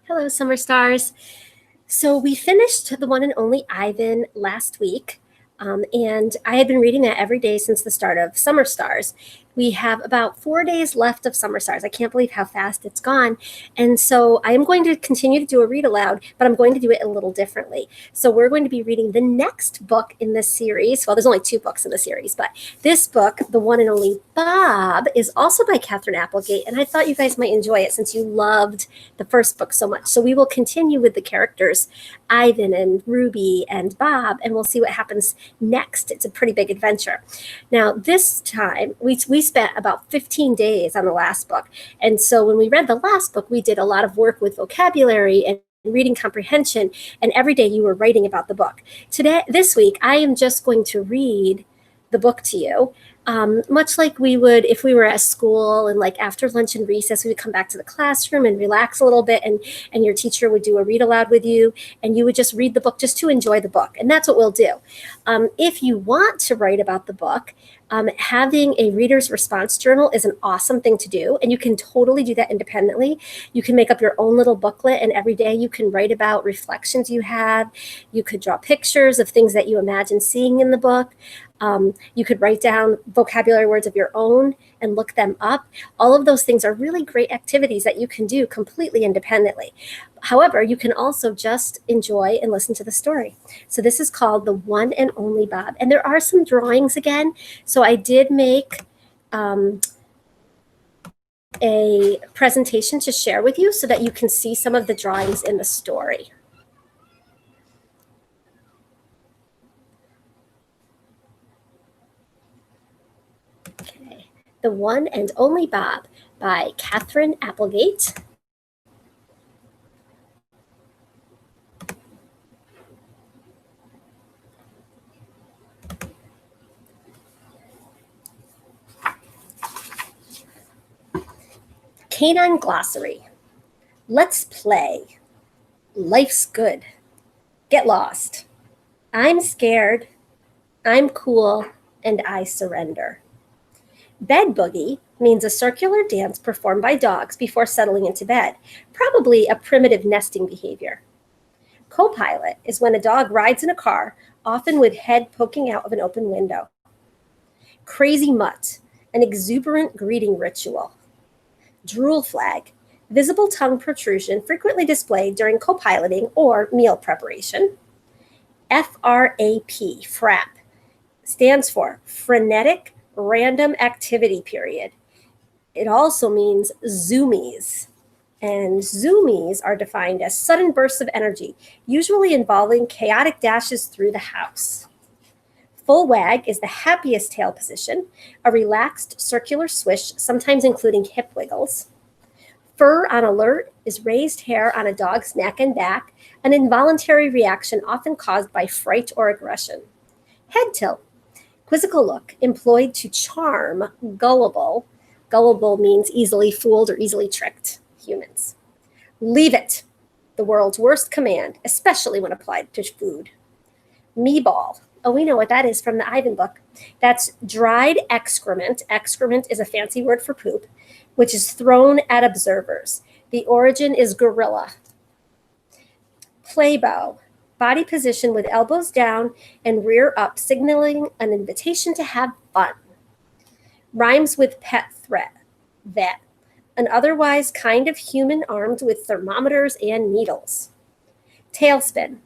Hello, Summer Stars. So we finished the one and only Ivan last week, and I had been reading that every day since the start of Summer Stars. We have about 4 days left of Summer Stars. I can't believe how fast it's gone. And so I am going to continue to do a read aloud, but I'm going to do it a little differently. So we're going to be reading the next book in this series. Well, there's only 2 books in the series, but this book, The One and Only Bob, is also by Katherine Applegate, and I thought you guys might enjoy it since you loved the first book so much. So we will continue with the characters Ivan and Ruby and Bob, and we'll see what happens next. It's a pretty big adventure. Now, this time, we spent about 15 days on the last book. And so when we read the last book, we did a lot of work with vocabulary and reading comprehension, and every day you were writing about the book. This week, I am just going to read the book to you. Much like we would if we were at school, and like after lunch and recess, we would come back to the classroom and relax a little bit, and your teacher would do a read aloud with you, and you would just read the book just to enjoy the book. And that's what we'll do. If you want to write about the book, having a reader's response journal is an awesome thing to do, and you can totally do that independently. You can make up your own little booklet, and every day you can write about reflections you have. You could draw pictures of things that you imagine seeing in the book. You could write down vocabulary words of your own and look them up. All of those things are really great activities that you can do completely independently. However, you can also just enjoy and listen to the story. So this is called The One and Only Bob. And there are some drawings again. So I did make a presentation to share with you so that you can see some of the drawings in the story. The One and Only Bob by Katherine Applegate. Canine Glossary. Let's play. Life's good. Get lost. I'm scared. I'm cool, and I surrender. Bed boogie means a circular dance performed by dogs before settling into bed, probably a primitive nesting behavior. Co-pilot is when a dog rides in a car, often with head poking out of an open window. Crazy mutt, an exuberant greeting ritual. Drool flag, visible tongue protrusion frequently displayed during co-piloting or meal preparation. FRAP, FRAP, stands for frenetic random activity period. It also means zoomies. And zoomies are defined as sudden bursts of energy, usually involving chaotic dashes through the house. Full wag is the happiest tail position, a relaxed circular swish, sometimes including hip wiggles. Fur on alert is raised hair on a dog's neck and back, an involuntary reaction often caused by fright or aggression. Head tilt, quizzical look employed to charm gullible. Gullible means easily fooled or easily tricked humans. Leave it, the world's worst command, especially when applied to food. Meeball. Oh, we know what that is from the Ivan book. That's dried excrement. Excrement is a fancy word for poop, which is thrown at observers. The origin is gorilla. Playbow. Body position with elbows down and rear up, signaling an invitation to have fun. Rhymes with pet threat. Vet. An otherwise kind of human armed with thermometers and needles. Tailspin.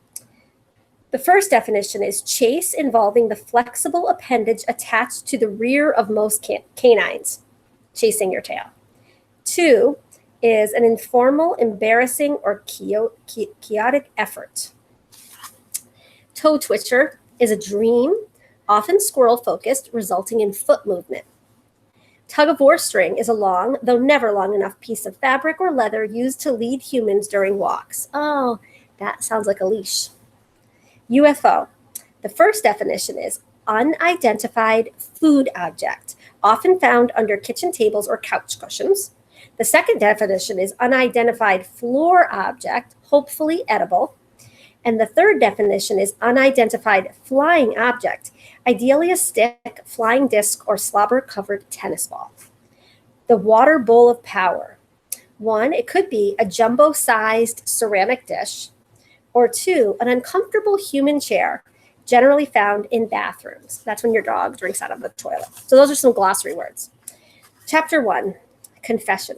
The first definition is chase involving the flexible appendage attached to the rear of most canines, chasing your tail. 2 is an informal, embarrassing, or chaotic effort. Toe twitcher is a dream, often squirrel-focused, resulting in foot movement. Tug-of-war string is a long, though never long enough, piece of fabric or leather used to lead humans during walks. Oh, that sounds like a leash. UFO. The first definition is unidentified food object, often found under kitchen tables or couch cushions. The second definition is unidentified floor object, hopefully edible. And the third definition is unidentified flying object, ideally a stick, flying disc, or slobber-covered tennis ball. The water bowl of power. One, it could be a jumbo-sized ceramic dish, or two, an uncomfortable human chair, generally found in bathrooms. That's when your dog drinks out of the toilet. So those are some glossary words. Chapter 1, confession.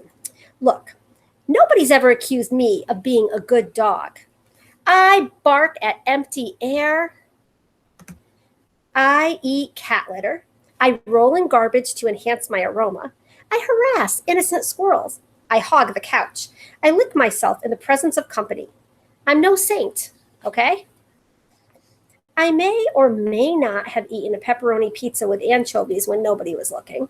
Look, nobody's ever accused me of being a good dog. I bark at empty air. I eat cat litter. I roll in garbage to enhance my aroma. I harass innocent squirrels. I hog the couch. I lick myself in the presence of company. I'm no saint, okay? I may or may not have eaten a pepperoni pizza with anchovies when nobody was looking.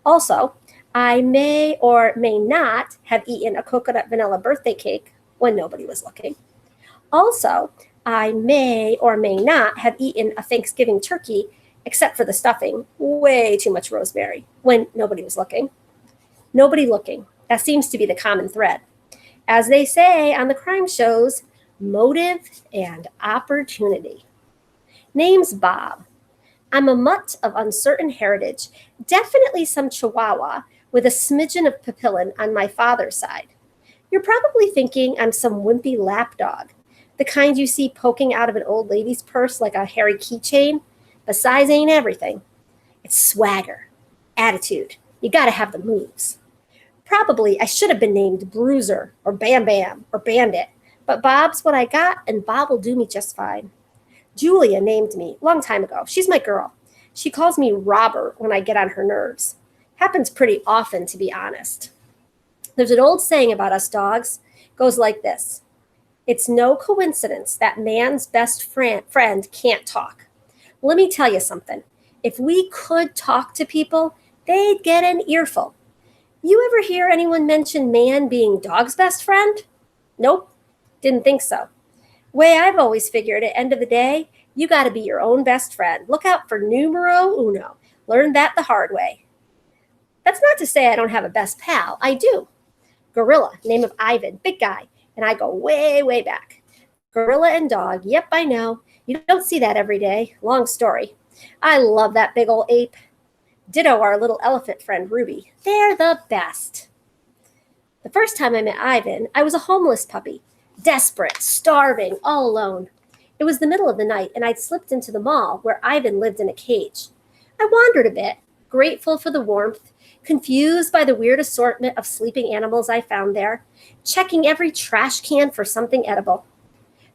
Also, I may or may not have eaten a coconut vanilla birthday cake when nobody was looking. Also, I may or may not have eaten a Thanksgiving turkey, except for the stuffing, way too much rosemary, when nobody was looking. Nobody looking. That seems to be the common thread. As they say on the crime shows, motive and opportunity. Name's Bob. I'm a mutt of uncertain heritage, definitely some Chihuahua with a smidgen of Papillon on my father's side. You're probably thinking I'm some wimpy lapdog, the kind you see poking out of an old lady's purse like a hairy keychain, but size ain't everything. It's swagger, attitude. You gotta have the moves. Probably I should have been named Bruiser or Bam Bam or Bandit, but Bob's what I got, and Bob will do me just fine. Julia named me long time ago. She's my girl. She calls me Robert when I get on her nerves. Happens pretty often, to be honest. There's an old saying about us dogs. Goes like this. It's no coincidence that man's best friend can't talk. Let me tell you something. If we could talk to people, they'd get an earful. You ever hear anyone mention man being dog's best friend? Nope, didn't think so. Way I've always figured at end of the day, you got to be your own best friend. Look out for numero uno. Learned that the hard way. That's not to say I don't have a best pal. I do. Gorilla, name of Ivan, big guy, and I go way, way back. Gorilla and dog, yep, I know. You don't see that every day. Long story. I love that big old ape. Ditto our little elephant friend, Ruby. They're the best. The first time I met Ivan, I was a homeless puppy. Desperate, starving, all alone. It was the middle of the night, and I'd slipped into the mall where Ivan lived in a cage. I wandered a bit, grateful for the warmth, confused by the weird assortment of sleeping animals I found there, checking every trash can for something edible.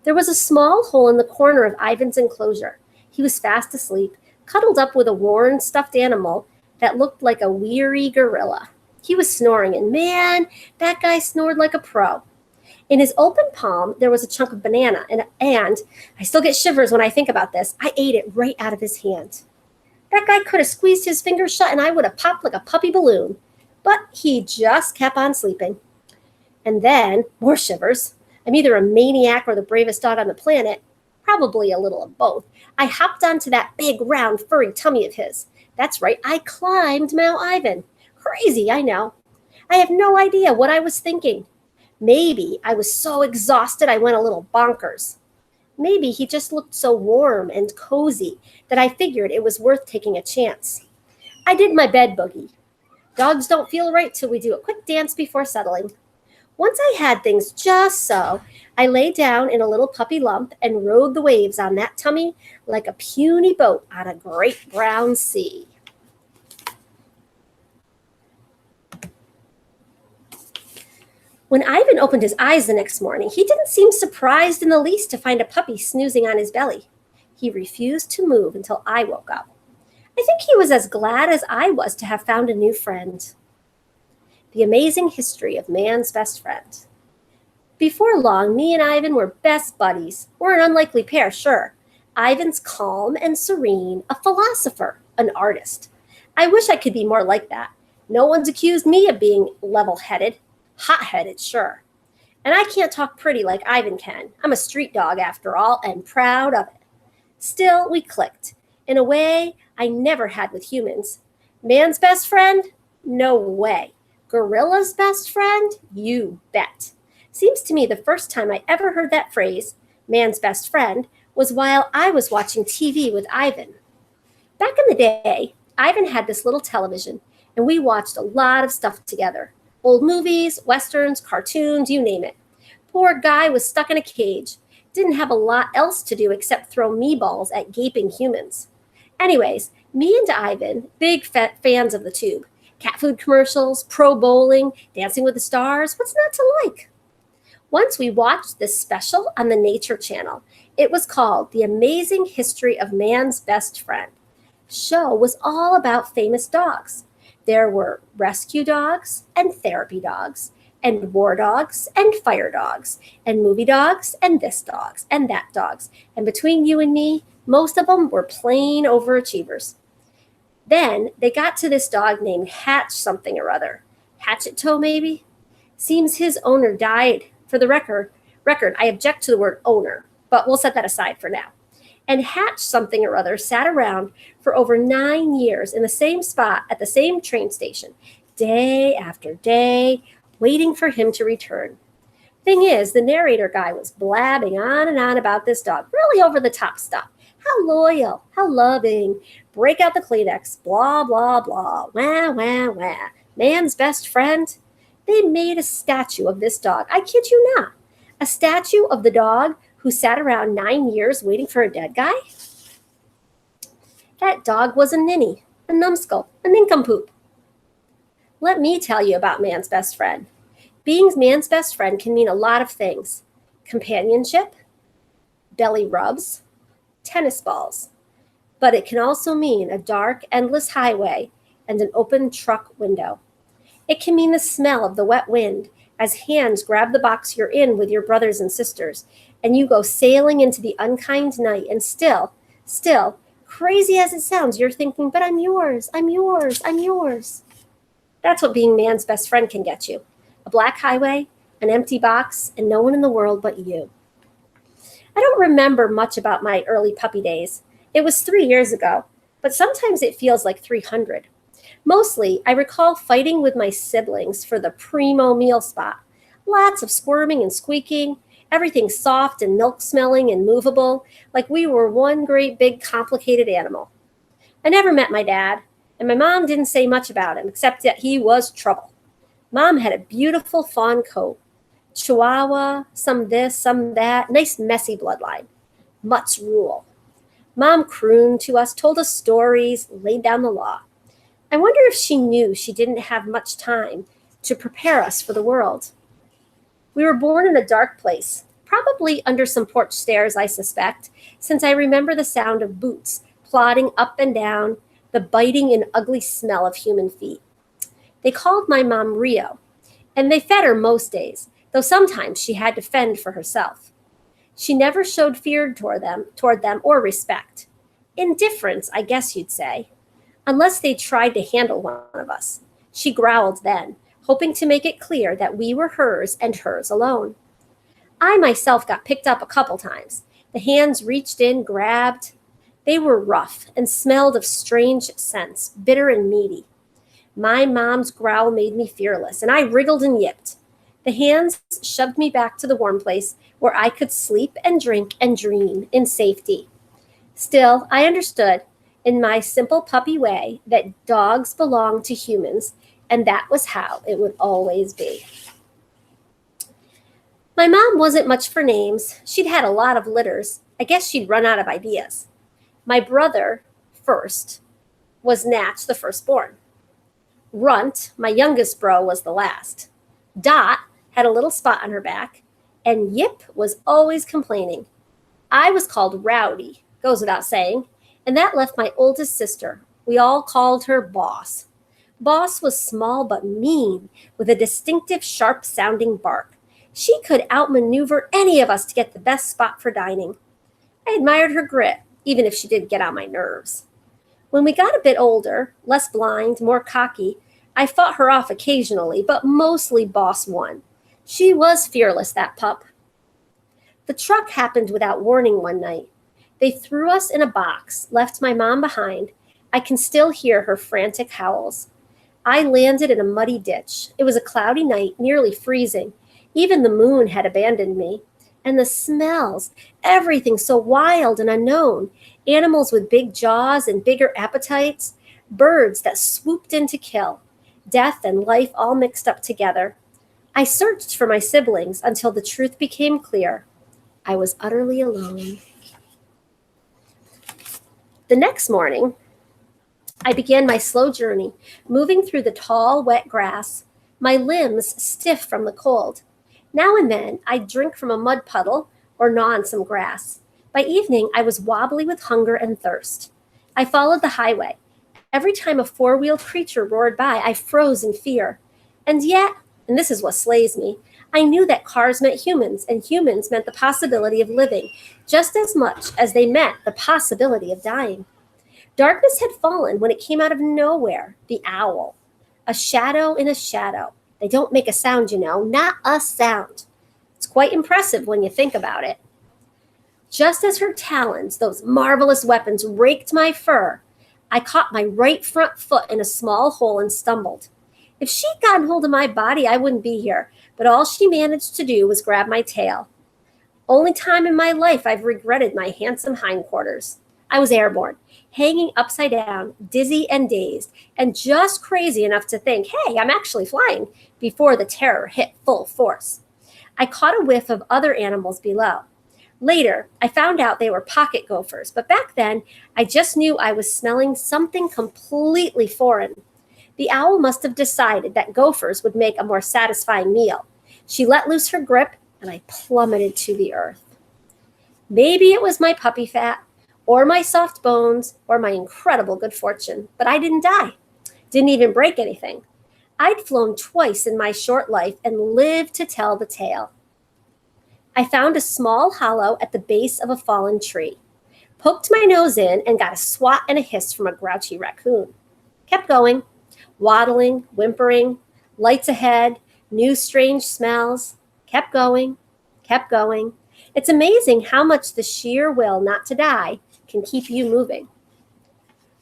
There was a small hole in the corner of Ivan's enclosure. He was fast asleep, cuddled up with a worn, stuffed animal that looked like a weary gorilla. He was snoring, and man, that guy snored like a pro. In his open palm, there was a chunk of banana, and I still get shivers when I think about this, I ate it right out of his hand. That guy could have squeezed his fingers shut, and I would have popped like a puppy balloon. But he just kept on sleeping. And then, more shivers. I'm either a maniac or the bravest dog on the planet, probably a little of both. I hopped onto that big, round, furry tummy of his. That's right, I climbed Mount Ivan. Crazy, I know. I have no idea what I was thinking. Maybe I was so exhausted I went a little bonkers. Maybe he just looked so warm and cozy that I figured it was worth taking a chance. I did my bed boogie. Dogs don't feel right till we do a quick dance before settling. Once I had things just so, I lay down in a little puppy lump and rode the waves on that tummy like a puny boat on a great brown sea. When Ivan opened his eyes the next morning, he didn't seem surprised in the least to find a puppy snoozing on his belly. He refused to move until I woke up. I think he was as glad as I was to have found a new friend. The amazing history of man's best friend. Before long, me and Ivan were best buddies. We're an unlikely pair, sure. Ivan's calm and serene, a philosopher, an artist. I wish I could be more like that. No one's accused me of being level-headed. Hot-headed, sure. And I can't talk pretty like Ivan can. I'm a street dog, after all, and proud of it. Still, we clicked, in a way I never had with humans. Man's best friend? No way. Gorilla's best friend? You bet. Seems to me the first time I ever heard that phrase, man's best friend, was while I was watching TV with Ivan. Back in the day, Ivan had this little television, and we watched a lot of stuff together. Old movies, westerns, cartoons, you name it. Poor guy was stuck in a cage. Didn't have a lot else to do except throw meatballs at gaping humans. Anyways, me and Ivan, big fans of the tube. Cat food commercials, pro bowling, Dancing with the Stars, what's not to like? Once we watched this special on the Nature Channel. It was called The Amazing History of Man's Best Friend. The show was all about famous dogs. There were rescue dogs and therapy dogs and war dogs and fire dogs and movie dogs and this dogs and that dogs. And between you and me, most of them were plain overachievers. Then they got to this dog named Hatch something or other. Hatchet Toe, maybe? Seems his owner died. For the record, I object to the word owner, but we'll set that aside for now. And Hatch something or other sat around for over 9 years in the same spot at the same train station, day after day, waiting for him to return. Thing is, the narrator guy was blabbing on and on about this dog, really over the top stuff. How loyal, how loving, break out the Kleenex, blah, blah, blah, wah, wah, wah. Man's best friend. They made a statue of this dog. I kid you not. A statue of the dog who sat around 9 years waiting for a dead guy? That dog was a ninny, a numbskull, a nincompoop. Let me tell you about man's best friend. Being man's best friend can mean a lot of things. Companionship, belly rubs, tennis balls. But it can also mean a dark, endless highway and an open truck window. It can mean the smell of the wet wind as hands grab the box you're in with your brothers and sisters, and you go sailing into the unkind night, and still, crazy as it sounds, you're thinking, but I'm yours, I'm yours, I'm yours. That's what being man's best friend can get you. A black highway, an empty box, and no one in the world but you. I don't remember much about my early puppy days. It was 3 years ago, but sometimes it feels like 300. Mostly, I recall fighting with my siblings for the primo meal spot. Lots of squirming and squeaking, everything soft and milk-smelling and movable, like we were one great big complicated animal. I never met my dad, and my mom didn't say much about him, except that he was trouble. Mom had a beautiful fawn coat. Chihuahua, some this, some that, nice messy bloodline. Mutt's rule. Mom crooned to us, told us stories, laid down the law. I wonder if she knew she didn't have much time to prepare us for the world. We were born in a dark place, probably under some porch stairs, I suspect, since I remember the sound of boots plodding up and down, the biting and ugly smell of human feet. They called my mom Rio, and they fed her most days, though sometimes she had to fend for herself. She never showed fear toward them or respect. Indifference, I guess you'd say. Unless they tried to handle one of us. She growled then, hoping to make it clear that we were hers and hers alone. I myself got picked up a couple times. The hands reached in, grabbed. They were rough and smelled of strange scents, bitter and meaty. My mom's growl made me fearless, and I wriggled and yipped. The hands shoved me back to the warm place where I could sleep and drink and dream in safety. Still, I understood, in my simple puppy way, that dogs belong to humans, and that was how it would always be. My mom wasn't much for names. She'd had a lot of litters. I guess she'd run out of ideas. My brother, first, was Natch, the firstborn. Runt, my youngest bro, was the last. Dot had a little spot on her back, and Yip was always complaining. I was called Rowdy, goes without saying, and that left my oldest sister. We all called her Boss. Boss was small but mean, with a distinctive sharp-sounding bark. She could outmaneuver any of us to get the best spot for dining. I admired her grit, even if she did get on my nerves. When we got a bit older, less blind, more cocky, I fought her off occasionally, but mostly Boss won. She was fearless, that pup. The truck happened without warning one night. They threw us in a box, left my mom behind. I can still hear her frantic howls. I landed in a muddy ditch. It was a cloudy night, nearly freezing. Even the moon had abandoned me. And the smells, everything so wild and unknown. Animals with big jaws and bigger appetites. Birds that swooped in to kill. death and life all mixed up together. I searched for my siblings until the truth became clear. I was utterly alone. The next morning, I began my slow journey, moving through the tall, wet grass, my limbs stiff from the cold. Now and then, I'd drink from a mud puddle or gnaw on some grass. By evening, I was wobbly with hunger and thirst. I followed the highway. Every time a four-wheeled creature roared by, I froze in fear. And yet, and this is what slays me, I knew that cars meant humans, and humans meant the possibility of living, just as much as they meant the possibility of dying. Darkness had fallen when it came out of nowhere, the owl. A shadow in a shadow. They don't make a sound, not a sound. It's quite impressive when you think about it. Just as her talons, those marvelous weapons, raked my fur, I caught my right front foot in a small hole and stumbled. If she'd gotten hold of my body, I wouldn't be here, but all she managed to do was grab my tail. Only time in my life I've regretted my handsome hindquarters. I was airborne, hanging upside down, dizzy and dazed, and just crazy enough to think, hey, I'm actually flying, before the terror hit full force. I caught a whiff of other animals below. Later, I found out they were pocket gophers, but back then, I just knew I was smelling something completely foreign. The owl must have decided that gophers would make a more satisfying meal. She let loose her grip, and I plummeted to the earth. Maybe it was my puppy fat, or my soft bones, or my incredible good fortune, but I didn't die. Didn't even break anything. I'd flown twice in my short life and lived to tell the tale. I found a small hollow at the base of a fallen tree, poked my nose in, and got a swat and a hiss from a grouchy raccoon. Kept going, waddling, whimpering, lights ahead, new strange smells. Kept going, kept going. It's amazing how much the sheer will not to die can keep you moving.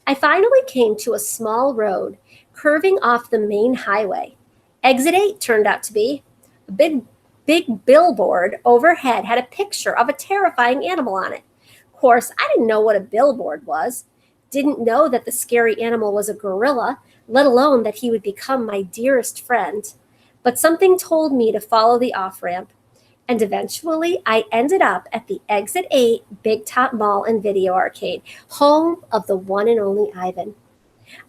I finally came to a small road curving off the main highway. Exit 8 turned out to be. A big billboard overhead had a picture of a terrifying animal on it. Of course, I didn't know what a billboard was. Didn't know that the scary animal was a gorilla, let alone that he would become my dearest friend. But something told me to follow the off-ramp. And eventually, I ended up at the Exit 8 Big Top Mall and Video Arcade, home of the one and only Ivan.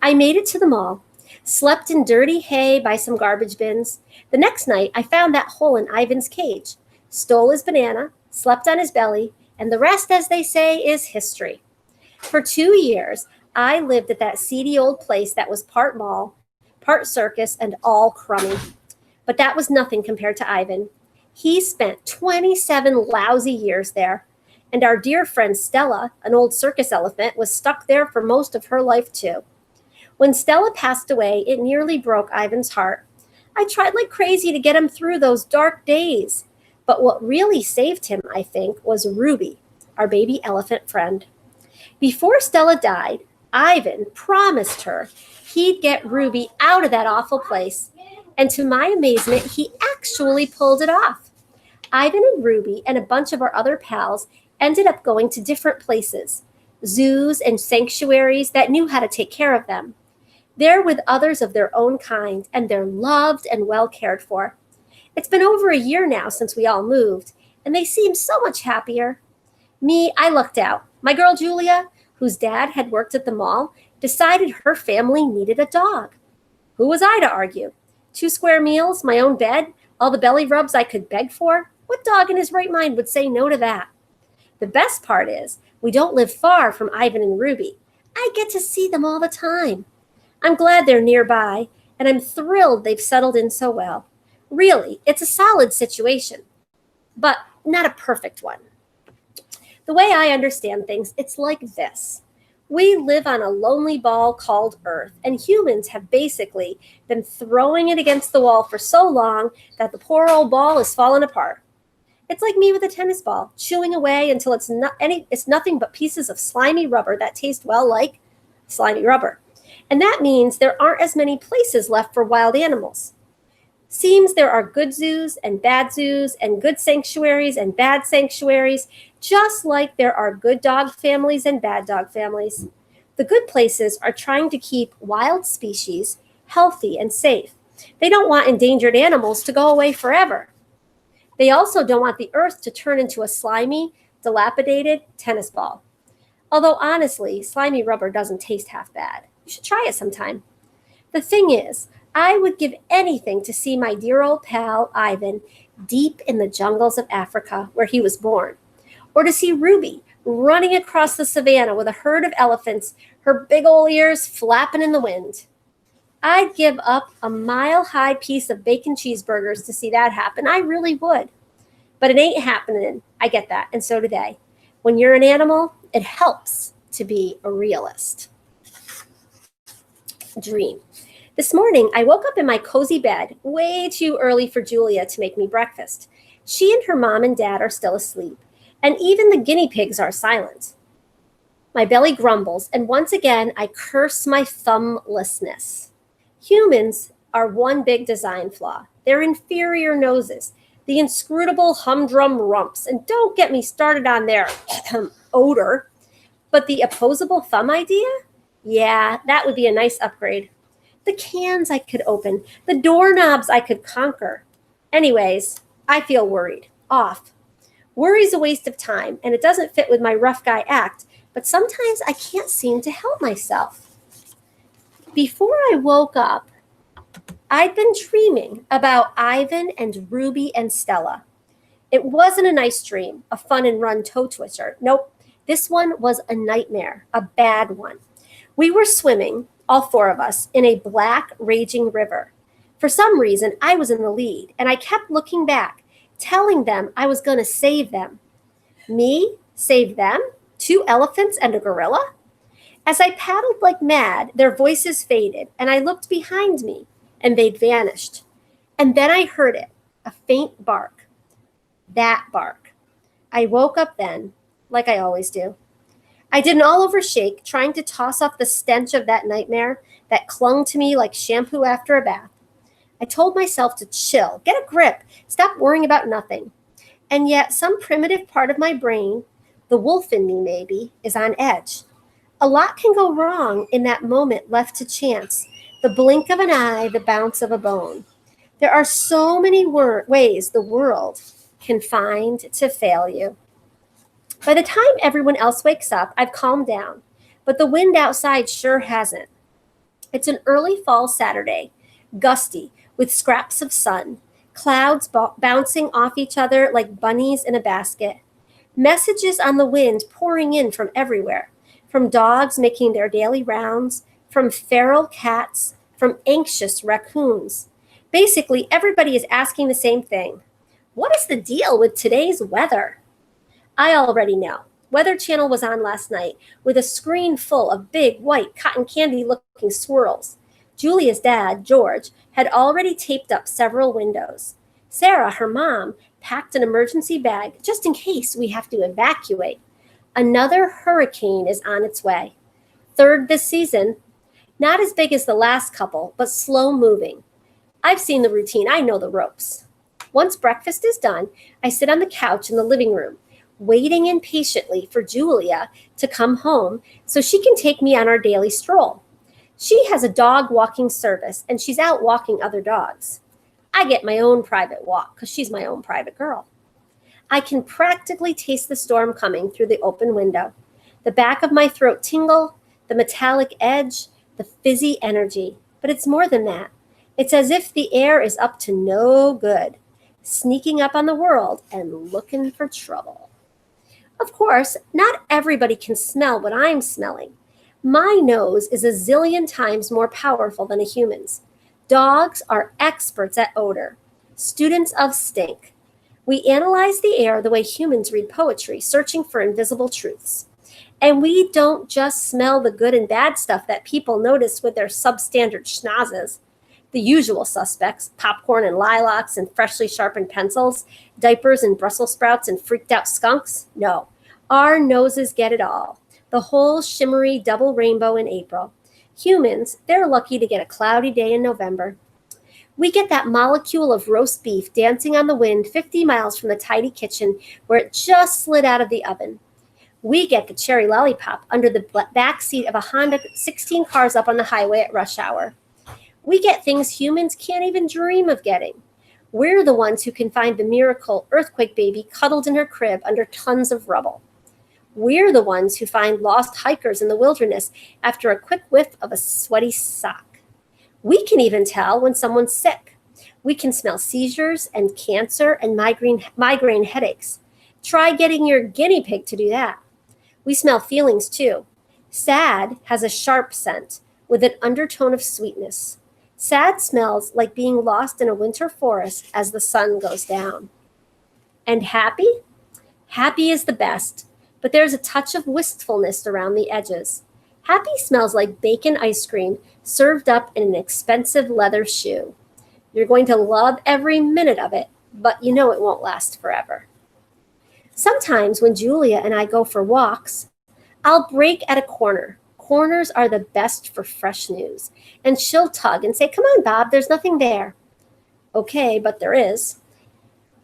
I made it to the mall, slept in dirty hay by some garbage bins. The next night, I found that hole in Ivan's cage, stole his banana, slept on his belly, and the rest, as they say, is history. For 2 years, I lived at that seedy old place that was part mall, part circus, and all crummy. But that was nothing compared to Ivan. He spent 27 lousy years there. And our dear friend Stella, an old circus elephant, was stuck there for most of her life too. When Stella passed away, it nearly broke Ivan's heart. I tried like crazy to get him through those dark days. But what really saved him, I think, was Ruby, our baby elephant friend. Before Stella died, Ivan promised her he'd get Ruby out of that awful place. And to my amazement, he actually pulled it off. Ivan and Ruby and a bunch of our other pals ended up going to different places, zoos and sanctuaries that knew how to take care of them. They're with others of their own kind, and they're loved and well cared for. It's been over a year now since we all moved, and they seem so much happier. Me, I lucked out. My girl Julia, whose dad had worked at the mall, decided her family needed a dog. Who was I to argue? 2 square meals, my own bed, all the belly rubs I could beg for? What dog in his right mind would say no to that? The best part is, we don't live far from Ivan and Ruby. I get to see them all the time. I'm glad they're nearby, and I'm thrilled they've settled in so well. Really, it's a solid situation, but not a perfect one. The way I understand things, it's like this. We live on a lonely ball called Earth, and humans have basically been throwing it against the wall for so long that the poor old ball is falling apart. It's like me with a tennis ball, chewing away until it's nothing but pieces of slimy rubber that taste well like slimy rubber. And that means there aren't as many places left for wild animals. Seems there are good zoos and good sanctuaries and bad sanctuaries, just like there are good dog families and bad dog families. The good places are trying to keep wild species, healthy, and safe. They don't want endangered animals to go away forever. They also don't want the earth to turn into a slimy, dilapidated tennis ball. Although honestly, slimy rubber doesn't taste half bad. You should try it sometime. The thing is, I would give anything to see my dear old pal Ivan deep in the jungles of Africa where he was born, or to see Ruby running across the savannah with a herd of elephants, her big old ears flapping in the wind. I'd give up a mile-high piece of bacon cheeseburgers to see that happen. I really would. But it ain't happening. I get that, and so do they. When you're an animal, it helps to be a realist. Dream. This morning, I woke up in my cozy bed way too early for Julia to make me breakfast. She and her mom and dad are still asleep, and even the guinea pigs are silent. My belly grumbles, and once again, I curse my thumblessness. Humans are one big design flaw. Their inferior noses, the inscrutable humdrum rumps, and don't get me started on their odor. But the opposable thumb idea? Yeah, that would be a nice upgrade. The cans I could open, the doorknobs I could conquer. Anyways, I feel worried. Off. Worry's a waste of time, and it doesn't fit with my rough guy act, but sometimes I can't seem to help myself. Before I woke up, I'd been dreaming about Ivan and Ruby and Stella. It wasn't a nice dream, a fun and run toe twister. Nope, this one was a nightmare, a bad one. We were swimming, all four of us, in a black, raging river. For some reason, I was in the lead, and I kept looking back, telling them I was going to save them. Me? Save them? 2 elephants and a gorilla? As I paddled like mad, their voices faded, and I looked behind me, and they'd vanished. And then I heard it, a faint bark. That bark. I woke up then, like I always do. I did an all-over shake, trying to toss off the stench of that nightmare that clung to me like shampoo after a bath. I told myself to chill, get a grip, stop worrying about nothing. And yet some primitive part of my brain, the wolf in me maybe, is on edge. A lot can go wrong in that moment left to chance, the blink of an eye, the bounce of a bone. There are so many ways the world can find to fail you. By the time everyone else wakes up, I've calmed down, but the wind outside sure hasn't. It's an early fall Saturday, gusty, with scraps of sun, clouds bouncing off each other like bunnies in a basket, messages on the wind pouring in from everywhere, from dogs making their daily rounds, from feral cats, from anxious raccoons. Basically, everybody is asking the same thing. What is the deal with today's weather? I already know. Weather Channel was on last night with a screen full of big, white, cotton candy-looking swirls. Julia's dad, George, had already taped up several windows. Sarah, her mom, packed an emergency bag just in case we have to evacuate. Another hurricane is on its way. 3rd this season. Not as big as the last couple, but slow moving. I've seen the routine. I know the ropes. Once breakfast is done, I sit on the couch in the living room, waiting impatiently for Julia to come home so she can take me on our daily stroll. She has a dog walking service, and she's out walking other dogs. I get my own private walk because she's my own private girl. I can practically taste the storm coming through the open window. The back of my throat tingle, the metallic edge, the fizzy energy. But it's more than that. It's as if the air is up to no good, sneaking up on the world and looking for trouble. Of course, not everybody can smell what I'm smelling. My nose is a zillion times more powerful than a human's. Dogs are experts at odor, students of stink. We analyze the air the way humans read poetry, searching for invisible truths. And we don't just smell the good and bad stuff that people notice with their substandard schnozzes. The usual suspects, popcorn and lilacs and freshly sharpened pencils, diapers and Brussels sprouts and freaked out skunks. No, our noses get it all. The whole shimmery double rainbow in April. Humans, they're lucky to get a cloudy day in November. We get that molecule of roast beef dancing on the wind 50 miles from the tidy kitchen where it just slid out of the oven. We get the cherry lollipop under the back seat of a Honda 16 cars up on the highway at rush hour. We get things humans can't even dream of getting. We're the ones who can find the miracle earthquake baby cuddled in her crib under tons of rubble. We're the ones who find lost hikers in the wilderness after a quick whiff of a sweaty sock. We can even tell when someone's sick. We can smell seizures and cancer and migraine headaches. Try getting your guinea pig to do that. We smell feelings too. Sad has a sharp scent with an undertone of sweetness. Sad smells like being lost in a winter forest as the sun goes down. And happy? Happy is the best, but there's a touch of wistfulness around the edges. Happy smells like bacon ice cream served up in an expensive leather shoe. You're going to love every minute of it, but you know it won't last forever. Sometimes when Julia and I go for walks, I'll break at a corner. Corners are the best for fresh news. And she'll tug and say, "Come on, Bob, there's nothing there." Okay, but there is.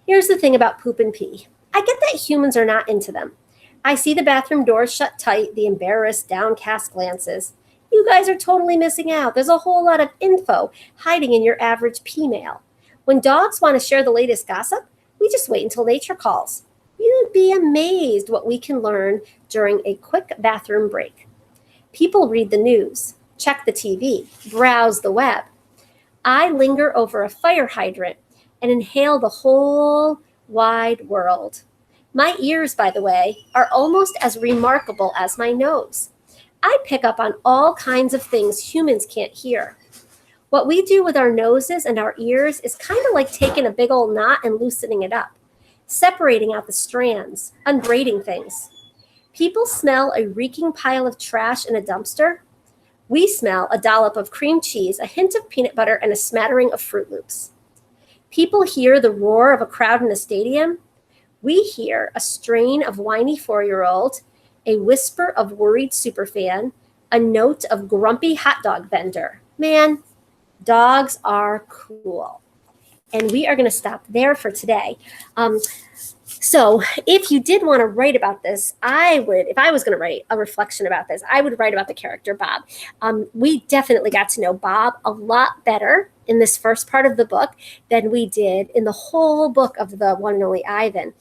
Here's the thing about poop and pee. I get that humans are not into them. I see the bathroom doors shut tight, the embarrassed, downcast glances. You guys are totally missing out. There's a whole lot of info hiding in your average pee mail. When dogs want to share the latest gossip, we just wait until nature calls. You'd be amazed what we can learn during a quick bathroom break. People read the news, check the TV, browse the web. I linger over a fire hydrant and inhale the whole wide world. My ears, by the way, are almost as remarkable as my nose. I pick up on all kinds of things humans can't hear. What we do with our noses and our ears is kind of like taking a big old knot and loosening it up, separating out the strands, unbraiding things. People smell a reeking pile of trash in a dumpster. We smell a dollop of cream cheese, a hint of peanut butter, and a smattering of Fruit Loops. People hear the roar of a crowd in a stadium. We hear a strain of whiny 4-year-old, a whisper of worried superfan, a note of grumpy hot dog vendor. Man, dogs are cool. And we are going to stop there for today. So if you did want to write about this, if I was going to write a reflection about this, I would write about the character Bob. We definitely got to know Bob a lot better in this first part of the book than we did in the whole book of the one and only Ivan.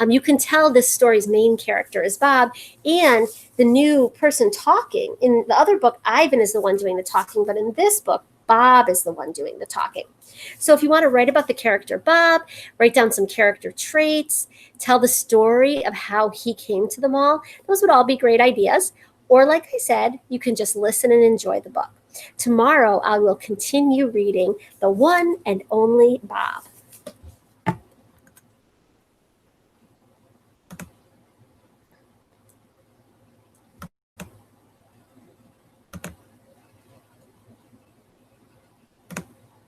You can tell this story's main character is Bob, and the new person talking. In the other book, Ivan is the one doing the talking, but in this book, Bob is the one doing the talking. So if you want to write about the character Bob, write down some character traits, tell the story of how he came to the mall, those would all be great ideas. Or like I said, you can just listen and enjoy the book. Tomorrow, I will continue reading The One and Only Bob.